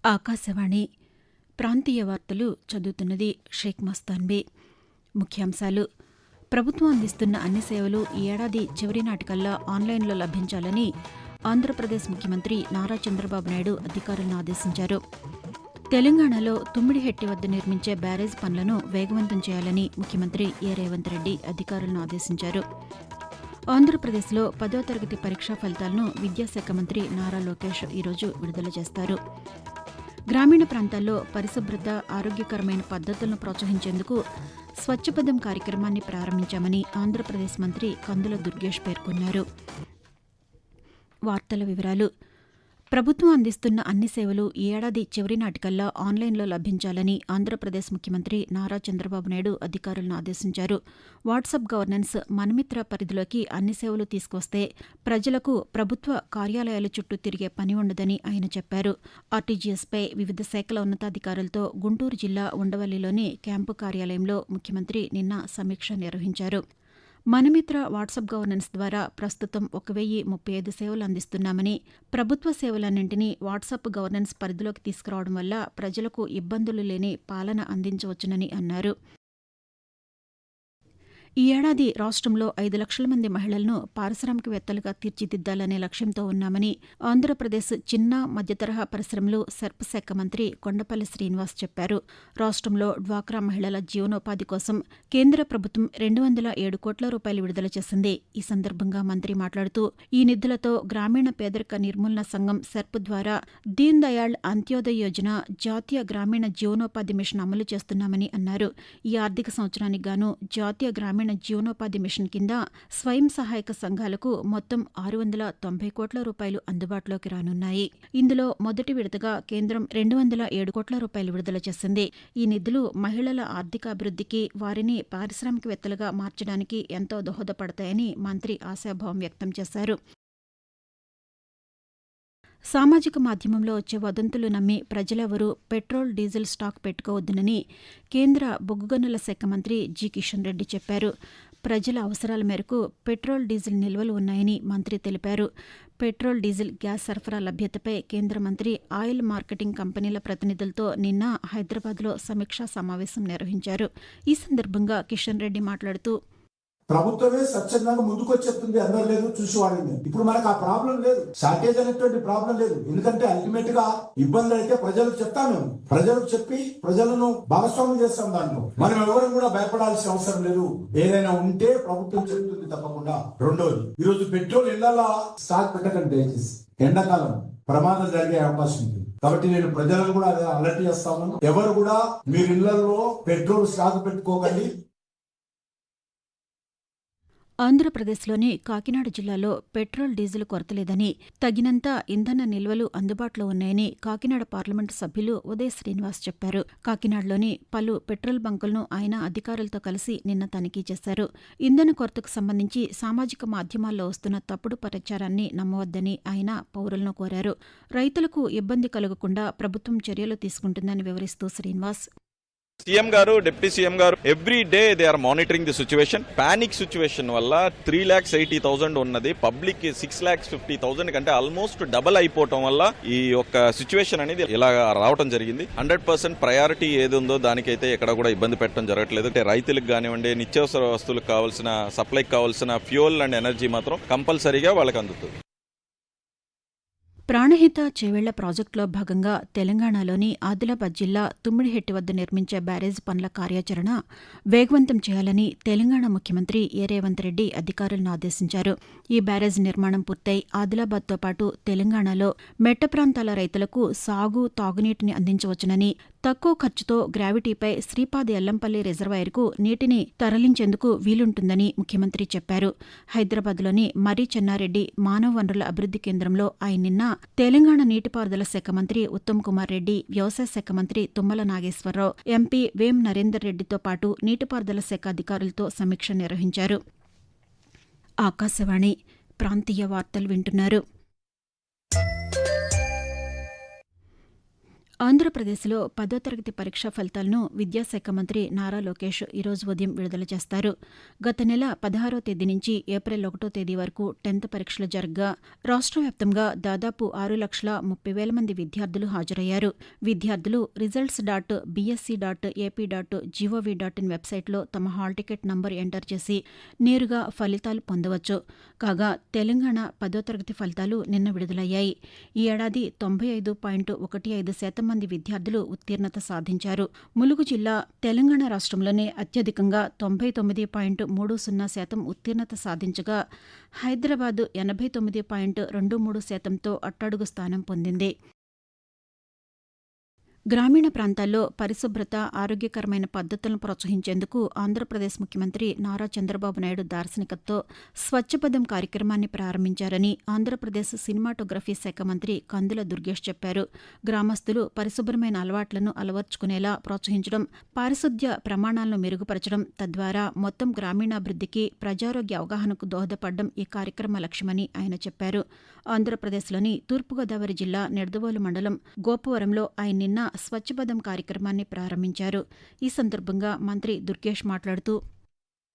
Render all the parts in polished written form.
ఆకాశవాణి ప్రాంతీయ వార్తలు చదువుతున్నది షేక్ మస్తాన్బీ. ముఖ్యాంశాలు: ప్రభుత్వం అందిస్తున్న అన్ని సేవలు ఈ ఏడాది చివరి నాటికల్లా ఆన్లైన్లో లభించాలని ఆంధ్రప్రదేశ్ ముఖ్యమంత్రి నారా చంద్రబాబు నాయుడు అధికారులను ఆదేశించారు. తెలంగాణలో తుమ్మిడిహెట్టి వద్ద నిర్మించే బ్యారేజ్ పనులను వేగవంతం చేయాలని ముఖ్యమంత్రి రేవంత్ రెడ్డి అధికారులను ఆదేశించారు. ఆంధ్రప్రదేశ్లో 10వ తరగతి పరీక్షా ఫలితాలను విద్యాశాఖ మంత్రి నారా లోకేష్ ఈరోజు విడుదల చేస్తారు. గ్రామీణ ప్రాంతాల్లో పరిశుభ్రత, ఆరోగ్యకరమైన పద్దతులను ప్రోత్సహించేందుకు స్వచ్ఛపదం కార్యక్రమాన్ని ప్రారంభించామని ఆంధ్రప్రదేశ్ మంత్రి కందుల దుర్గేష్ పేర్కొన్నారు. వార్తల వివరాలు: ప్రభుత్వం అందిస్తున్న అన్ని సేవలు ఈ ఏడాది చివరి నాటికల్లా ఆన్లైన్లో లభించాలని ఆంధ్రప్రదేశ్ ముఖ్యమంత్రి నారా చంద్రబాబు నాయుడు అధికారులను ఆదేశించారు. వాట్సాప్ గవర్నెన్స్ మనమిత్ర పరిధిలోకి అన్ని సేవలు తీసుకొస్తే ప్రజలకు ప్రభుత్వ కార్యాలయాల చుట్టూ తిరిగే పని ఉండదని ఆయన చెప్పారు. ఆర్టీజీఎస్పై వివిధ శాఖల ఉన్నతాధికారులతో గుంటూరు జిల్లా ఉండవల్లిలోని క్యాంపు కార్యాలయంలో ముఖ్యమంత్రి నిన్న సమీక్ష నిర్వహించారు. మనమిత్ర వాట్సాప్ గవర్నెన్స్ ద్వారా ప్రస్తుతం 1035 సేవలు అందిస్తున్నామని, ప్రభుత్వ సేవలన్నింటినీ వాట్సాప్ గవర్నెన్స్ పరిధిలోకి తీసుకురావడం వల్ల ప్రజలకు ఇబ్బందులు లేని పాలన అందించవచ్చునని అన్నారు. ఈ ఏడాది రాష్ట్రంలో 5 లక్షల మంది మహిళలను పారిశ్రామికవేత్తలుగా తీర్చిదిద్దాలనే లక్ష్యంతో ఉన్నామని ఆంధ్రప్రదేశ్ చిన్న మధ్యతరహా పరిశ్రమలు సెర్ప్ శాఖ మంత్రి కొండపల్లి శ్రీనివాస్ చెప్పారు. రాష్ట్రంలో డ్వాక్రా మహిళల జీవనోపాధి కోసం కేంద్ర ప్రభుత్వం 207 కోట్ల రూపాయలు విడుదల చేసింది. ఈ సందర్భంగా మంత్రి మాట్లాడుతూ, ఈ నిధులతో గ్రామీణ పేదరిక నిర్మూలన సంఘం సెర్ప్ ద్వారా దీన్ దయాళ్ అంత్యోదయ్ యోజన, జాతీయ గ్రామీణ జీవనోపాధి మిషన్ అమలు చేస్తున్నామని అన్నారు. ఈ ఆర్థిక సంవత్సరానికి గాను జాతీయ గ్రామీణ జీవనోపాధి మిషన్ కింద స్వయం సహాయక సంఘాలకు మొత్తం 690 కోట్ల రూపాయలు అందుబాటులోకి రానున్నాయి. ఇందులో మొదటి విడతగా కేంద్రం 207 కోట్ల రూపాయలు విడుదల చేసింది. ఈ నిధులు మహిళల ఆర్థికాభివృద్ధికి, వారిని పారిశ్రామికవేత్తలుగా మార్చడానికి ఎంతో దోహదపడతాయని మంత్రి ఆశాభావం వ్యక్తం చేశారు. సామాజిక మాధ్యమంలో వచ్చే వదంతులు నమ్మి ప్రజలెవరూ పెట్రోల్, డీజిల్ స్టాక్ పెట్టుకోవద్దునని కేంద్ర బొగ్గు గనుల శాఖ మంత్రి జి. కిషన్ రెడ్డి చెప్పారు. ప్రజల అవసరాల మేరకు పెట్రోల్, డీజిల్ నిల్వలు ఉన్నాయని మంత్రి తెలిపారు. పెట్రోల్, డీజిల్, గ్యాస్ సరఫరా లభ్యతపై కేంద్ర మంత్రి ఆయిల్ మార్కెటింగ్ కంపెనీల ప్రతినిధులతో నిన్న హైదరాబాద్లో సమీక్షా సమావేశం నిర్వహించారు. ఈ సందర్భంగా కిషన్ రెడ్డి మాట్లాడుతూ, ప్రభుత్వమే స్వచ్ఛందంగా ముందుకొచ్చేస్తుంది, అందరూ లేదు చూసి వాడింది. ఇప్పుడు మనకు ఆ ప్రాబ్లం లేదు, షార్టేజ్ అనేటువంటి ప్రాబ్లం లేదు. ఎందుకంటే అల్టిమేట్ గా ఇబ్బందులు అయితే ప్రజలకు చెప్తాను, ప్రజలకు చెప్పి ప్రజలను భాగస్వామ్యం చేస్తాం. దాంట్లో మనం ఎవరు కూడా భయపడాల్సిన అవసరం లేదు. ఏదైనా ఉంటే ప్రభుత్వం చెప్తుంది తప్పకుండా. రెండోది, ఈరోజు పెట్రోల్ ఇళ్లలో స్టాక్ పెట్టకండి దయచేసి. ఎండాకాలం ప్రమాదం జరిగే అవకాశం ఉంది కాబట్టి నేను ప్రజలను కూడా అలర్ట్ చేస్తా ఉన్నాను. ఎవరు కూడా మీరు ఇళ్లలో పెట్రోల్ స్టాక్ పెట్టుకోకండి. ఆంధ్రప్రదేశ్లోని కాకినాడ జిల్లాలో పెట్రోల్, డీజిల్ కొరత లేదని, తగినంత ఇంధన నిల్వలు అందుబాటులో ఉన్నాయని కాకినాడ పార్లమెంటు సభ్యులు ఉదయ్ శ్రీనివాస్ చెప్పారు. కాకినాడలోని పలు పెట్రోల్ బంకులను ఆయన అధికారులతో కలిసి నిన్న తనిఖీ చేశారు. ఇంధన కొరతకు సంబంధించి సామాజిక మాధ్యమాల్లో వస్తున్న తప్పుడు ప్రచారాన్ని నమ్మవద్దని ఆయన పౌరులను కోరారు. రైతులకు ఇబ్బంది కలగకుండా ప్రభుత్వం చర్యలు తీసుకుంటుందని వివరిస్తూ శ్రీనివాస్, సీఎం గారు, డిప్యూటీ సీఎం గారు every day they are monitoring the situation. Panic situation వల్ల 3,80,000 ఉన్నది పబ్లిక్ 6,50,000 కంటే ఆల్మోస్ట్ డబల్ అయిపోవటం వల్ల ఈ యొక్క సిచ్యువేషన్ అనేది ఇలా రావడం జరిగింది. 100% ప్రయారిటీ ఏది ఉందో దానికైతే ఎక్కడ కూడా ఇబ్బంది పెట్టడం జరగట్లేదు. అంటే రైతులకు కానివ్వండి, నిత్యావసర వస్తువులకు కావాల్సిన సప్లైకి కావాల్సిన ఫ్యూయల్ అండ్ ఎనర్జీ మాత్రం కంపల్సరీగా వాళ్ళకి అందుతుంది. ప్రాణహిత చేవెళ్ల ప్రాజెక్టులో భాగంగా తెలంగాణలోని ఆదిలాబాద్ జిల్లా తుమ్మిడిహెట్టి వద్ద నిర్మించే బ్యారేజ్ పనుల కార్యాచరణ వేగవంతం చేయాలని తెలంగాణ ముఖ్యమంత్రి రేవంత్ రెడ్డి అధికారులను ఆదేశించారు. ఈ బ్యారేజ్ నిర్మాణం పూర్తయి ఆదిలాబాద్తో పాటు తెలంగాణలో మెట్ట ప్రాంతాల రైతులకు సాగు, తాగునీటిని అందించవచ్చునని, తక్కువ ఖర్చుతో గ్రావిటీపై శ్రీపాద ఎల్లంపల్లి రిజర్వాయర్కు నీటిని తరలించేందుకు వీలుంటుందని ముఖ్యమంత్రి చెప్పారు. హైదరాబాద్లోని మర్రి చెన్నారెడ్డి మానవ వనరుల అభివృద్ది కేంద్రంలో ఆయన నిన్న తెలంగాణ నీటిపారుదల శాఖ మంత్రి ఉత్తమ్ కుమార్ రెడ్డి, వ్యవసాయ శాఖ మంత్రి తుమ్మల నాగేశ్వరరావు, ఎంపీ వేం నరేందర్ రెడ్డితో పాటు నీటిపారుదల శాఖ అధికారులతో సమీక్ష నిర్వహించారు. ఆకాశవాణి ప్రాంతీయ వార్తలు వింటున్నారు. ఆంధ్రప్రదేశ్లో 10వ తరగతి పరీక్షా ఫలితాలను విద్యాశాఖ మంత్రి నారా లోకేష్ ఈరోజు ఉదయం విడుదల చేస్తారు. గత నెల 16వ తేదీ నుంచి ఏప్రిల్ 1వ తేదీ వరకు 10th పరీక్షలు జరగ్గా రాష్ట్ర వ్యాప్తంగా దాదాపు 6,30,000 మంది విద్యార్థులు హాజరయ్యారు. విద్యార్థులు results.bsc.ap.gov.in వెబ్సైట్లో తమ హాల్ టికెట్ నంబర్ ఎంటర్ చేసి నేరుగా ఫలితాలు పొందవచ్చు. కాగా తెలంగాణ 10వ తరగతి ఫలితాలు నిన్న విడుదలయ్యాయి. ఈ ఏడాది 95.15% మంది విద్యార్థులు ఉత్తీర్ణత సాధించారు. ములుగు జిల్లా తెలంగాణ రాష్ట్రంలోనే అత్యధికంగా 99.30% ఉత్తీర్ణత సాధించగా హైదరాబాద్ 89.23%తో అట్టడుగు స్థానం పొందింది. గ్రామీణ ప్రాంతాల్లో పరిశుభ్రత, ఆరోగ్యకరమైన పద్ధతులను ప్రోత్సహించేందుకు ఆంధ్రప్రదేశ్ ముఖ్యమంత్రి నారా చంద్రబాబు నాయుడు దార్శనికతతో స్వచ్ఛపదం కార్యక్రమాన్ని ప్రారంభించారని ఆంధ్రప్రదేశ్ సినిమాటోగ్రఫీ శాఖ మంత్రి కందుల దుర్గేష్ చెప్పారు. గ్రామస్తులు పరిశుభ్రమైన అలవాట్లను అలవర్చుకునేలా ప్రోత్సహించడం, పారిశుద్ధ్య ప్రమాణాలను మెరుగుపరచడం, తద్వారా మొత్తం గ్రామీణాభివృద్ధికి, ప్రజారోగ్య అవగాహనకు దోహదపడడం ఈ కార్యక్రమ లక్ష్యమని ఆయన చెప్పారు. ఆంధ్రప్రదేశ్లోని తూర్పుగోదావరి జిల్లా నిడదవోలు మండలం గోపవరంలో ఆయన నిన్న స్వచ్ఛపదం కార్యక్రమాన్ని ప్రారంభించారు. ఈ సందర్భంగా మంత్రి దుర్గేష్ మాట్లాడుతూ,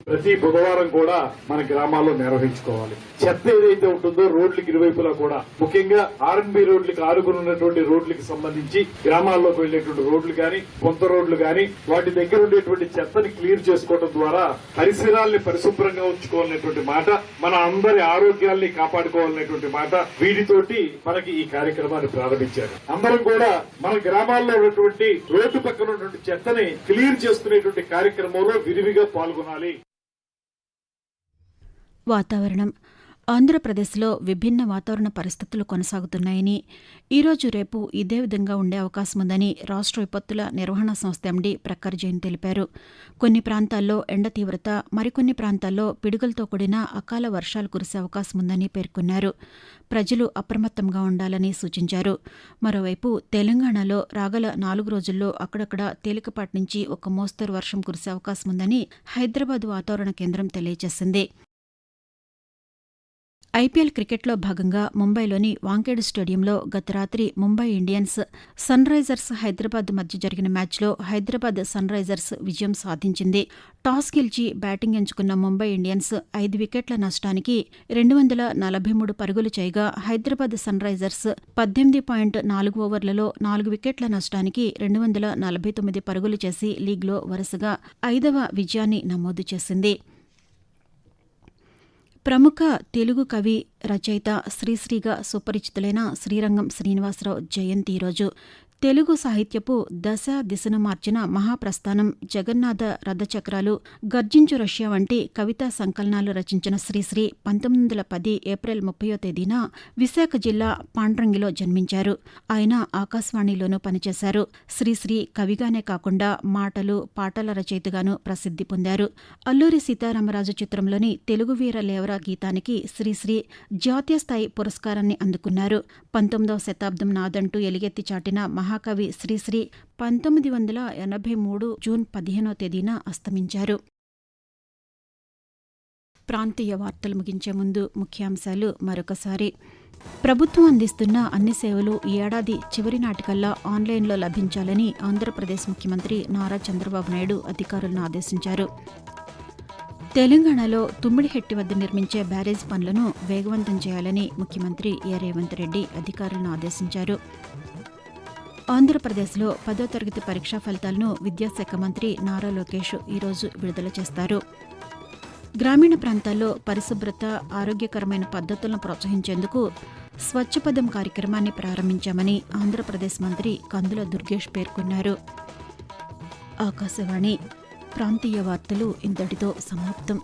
ప్రతి బుధవారం కూడా మన గ్రామాల్లో నిర్వహించుకోవాలి. చెత్త ఏదైతే ఉంటుందో రోడ్లకి ఇరువైపులా కూడా, ముఖ్యంగా ఆర్ఎన్బి రోడ్లకి ఆనుకున్నటువంటి రోడ్లకి సంబంధించి గ్రామాల్లోకి వెళ్లేటువంటి రోడ్లు గాని, కొంత రోడ్లు గాని, వాటి దగ్గర ఉండేటువంటి చెత్తని క్లియర్ చేసుకోవడం ద్వారా పరిసరాల్ని పరిశుభ్రంగా ఉంచుకోవాలనేటువంటి మాట, మన అందరి ఆరోగ్యాల్ని కాపాడుకోవాలనేటువంటి మాట, వీటితోటి మనకి ఈ కార్యక్రమాన్ని ప్రారంభించారు. అందరం కూడా మన గ్రామాల్లో ఉన్నటువంటి రోడ్డు పక్కన ఉన్నటువంటి చెత్తని క్లియర్ చేసుకునేటువంటి కార్యక్రమంలో విరివిగా పాల్గొనాలి. వాతావరణం. ఆంధ్రప్రదేశ్లో విభిన్న వాతావరణ పరిస్థితులు కొనసాగుతున్నాయని, ఈరోజు రేపు ఇదే విధంగా ఉండే అవకాశం ఉందని రాష్ట్ర విపత్తుల నిర్వహణ సంస్థ ఎండీ ప్రఖర్ జైన్ తెలిపారు. కొన్ని ప్రాంతాల్లో ఎండ తీవ్రత, మరికొన్ని ప్రాంతాల్లో పిడుగులతో కూడిన అకాల వర్షాలు కురిసే అవకాశం ఉందని పేర్కొన్నారు. ప్రజలు అప్రమత్తంగా ఉండాలని సూచించారు. మరోవైపు తెలంగాణలో రాగల 4 రోజుల్లో అక్కడక్కడ తేలికపాటి నుంచి ఒక మోస్తరు వర్షం కురిసే అవకాశం ఉందని హైదరాబాద్ వాతావరణ కేంద్రం తెలియజేసింది. ఐపీఎల్ క్రికెట్లో భాగంగా ముంబైలోని వాంఖేడ్ స్టేడియంలో గత రాత్రి Mumbai Indians, Sunrisers Hyderabad మధ్య జరిగిన మ్యాచ్లో హైదరాబాద్ సన్ రైజర్స్ విజయం సాధించింది. టాస్ గెలిచి బ్యాటింగ్ ఎంచుకున్న ముంబై ఇండియన్స్ 5 వికెట్ల నష్టానికి 243 పరుగులు చేయగా, హైదరాబాద్ సన్ రైజర్స్ 18.4 ఓవర్లలో 4 వికెట్ల నష్టానికి 249 పరుగులు చేసి లీగ్లో వరుసగా 5వ విజయాన్ని నమోదు చేసింది. ప్రముఖ తెలుగు కవి, రచయిత, శ్రీశ్రీగా సుపరిచితులైన శ్రీరంగం శ్రీనివాసరావు జయంతి ఈరోజు. తెలుగు సాహిత్యపు దశ దిశను మార్చిన మహాప్రస్థానం, జగన్నాథ రథచక్రాలు, గర్జించు రష్యా వంటి కవితా సంకలనాలు రచించిన శ్రీశ్రీ 1910 ఏప్రిల్ 30వ తేదీన విశాఖ జిల్లా పాండ్రంగిలో జన్మించారు. ఆయన ఆకాశవాణిలోనూ పనిచేశారు. శ్రీశ్రీ కవిగానే కాకుండా మాటలు, పాటల రచయితగాను ప్రసిద్ధి పొందారు. అల్లూరి సీతారామరాజు చిత్రంలోని తెలుగు వీర లేవరా గీతానికి శ్రీశ్రీ జాతీయ స్థాయి పురస్కారాన్ని అందుకున్నారు. 19వ శతాబ్దం నాదంటూ ఎలుగెత్తి చాటిన మహాకవి శ్రీశ్రీ 1983 జూన్ 15వ తేదీన అస్తమించారు. ప్రాంతీయ వార్తలు ముగించే ముందు ముఖ్యాంశాలు మరొకసారి. ప్రభుత్వం అందిస్తున్న అన్ని సేవలు ఈ ఏడాది చివరి నాటికల్లా ఆన్లైన్లో లభించాలని ఆంధ్రప్రదేశ్ ముఖ్యమంత్రి నారా చంద్రబాబు నాయుడు అధికారులను ఆదేశించారు. తెలంగాణలో తుమ్మిడిహెట్టి వద్ద నిర్మించే బ్యారేజ్ పనులను వేగవంతం చేయాలని ముఖ్యమంత్రి ఏ రేవంత్ రెడ్డి అధికారులను ఆదేశించారు. ఆంధ్రప్రదేశ్లో 10వ తరగతి పరీక్షా ఫలితాలను విద్యాశాఖ మంత్రి నారా లోకేష్ ఈరోజు విడుదల చేస్తారు. గ్రామీణ ప్రాంతాల్లో పరిశుభ్రత, ఆరోగ్యకరమైన పద్ధతులను ప్రోత్సహించేందుకు స్వచ్ఛపదం కార్యక్రమాన్ని ప్రారంభించామని ఆంధ్రప్రదేశ్ మంత్రి కందుల దుర్గేష్ పేర్కొన్నారు. ఆకాశవాణి ప్రాంతీయ వార్తలు ఇంతటితో సమాప్తం.